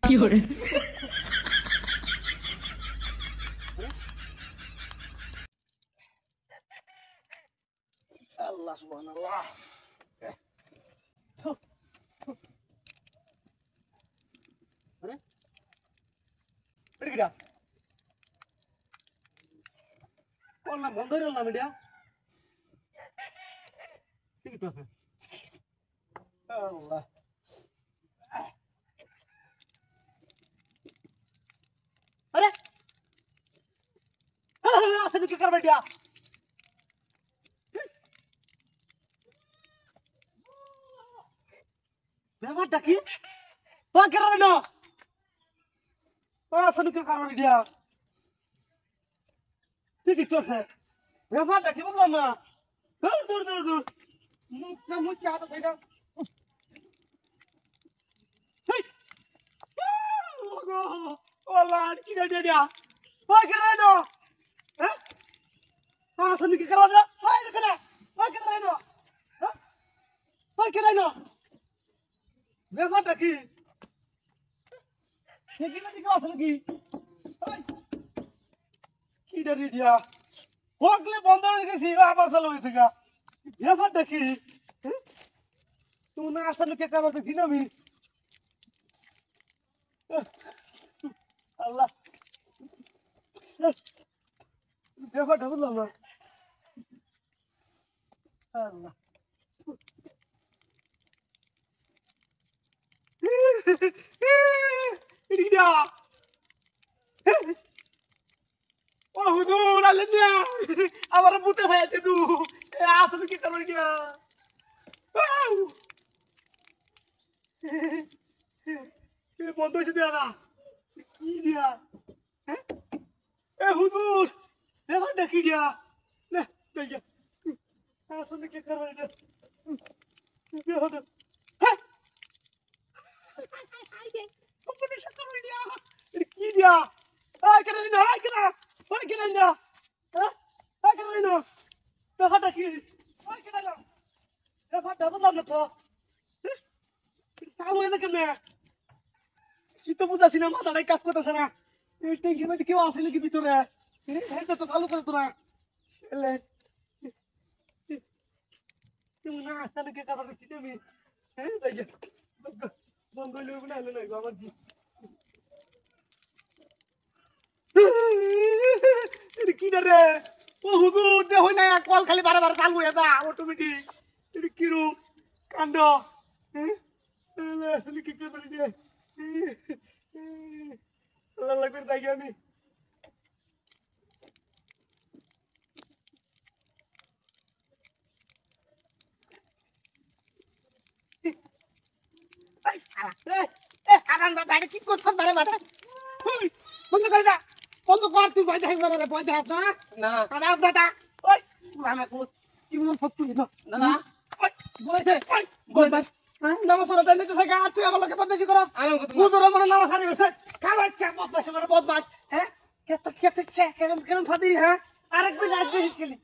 fiore, আল্লাহ সুবহানাল্লাহ। থু, থু। আরে এটা কিডা? করলাম বন্ধ হয়ে গেলাম এটা। ঠিকই তো আছে। আল্লাহ। আরে আসলে কি করবে এটা? ব্যাপারটা কি? ও কেন না? ও আসলে কি করবে এটা? ঠিকই তো আছে। ব্যাপারটা কি বুঝলাম না? দূর দূর দূর দূর। মুখটা মুখটা হাতে ধরে। হেই! ওগো! ওলা কি রে এটা? ও কেন না? হ্যাঁ? আসলে কি করবে না? ওই দেখো না। ও কেন না? হ্যাঁ? ও কেন না? ব্যাপারটা কি? ঠিকই না দিকে আসলে কি? ওই কি রে দিয়া? হোকলে বন্ধ হয়ে গেছি আবার চালু হয়ে থেকে ব্যাপারটা কি তুমি না আসলে কে কারো দেখি না আমি আল্লাহ ব্যাপারটা বুঝলাম না আল্লাহ ইডিয়া ও হুজুর আল্লাহ আমার বুতে হয়েছে তু আসলে কি কারো ইডিয়া বন্ধ হয়েছে দেয়া না কি দিয়া হ্যাঁ এ হুজুর ব্যাপারটা কি দিয়া না তাই আসলে কি কারো ইডিয়া ব্যাপারটা হ্যাঁ কোম্পানি সরকার ইডিয়া এটা কি দিয়া এই কেন না এই কেন ওই কেন না হ্যাঁ এই কেন না ব্যাপারটা কি ওই কেন না ব্যাপারটা বুঝলাম না তো চালু হয়ে কেমনে শীত বুঝাছি না মাথাটাই কাজ করতেছে না এই ট্যাঙ্কির মধ্যে কেউ আছে নাকি ভিতরে হ্যাঁ তো চালু করে তো না এলে তুমি না আসতে নাকি কারণ কি তুমি হ্যাঁ তাই বন্ধ হইলে না হলে নাই আমার কি এটা কি রে ও হুজুর দে হই না কল খালি বারে বারে চালু হয়ে যা অটোমেটিক এটা কি রূপ কাণ্ড আসলে কি করবে রে আল্লাহ লাগবে তাই আমি আরাম দাদা কি করছ বারে বারে বন্ধ করে দা বন্ধ কর তুই ভয় দেখ বারে ভয় দেখ না না, আরাম দাদা ওই পুরানা কোচ কি মন সব তুই না না, না, ওই বলেছে ওই বলবা হ্যাঁ নামাজ পড়া টাইম দিতে থাকে আর তুই আমার লগে বদমাশি করস আমি কত হুজুর আমার নামাজ হারিয়ে গেছে খাবার কে বদমাশি করে বদমাশ হ্যাঁ কেতে কেতে কেরম কেরম ফাদি হ্যাঁ আরেকবার রাত বেশি খেলি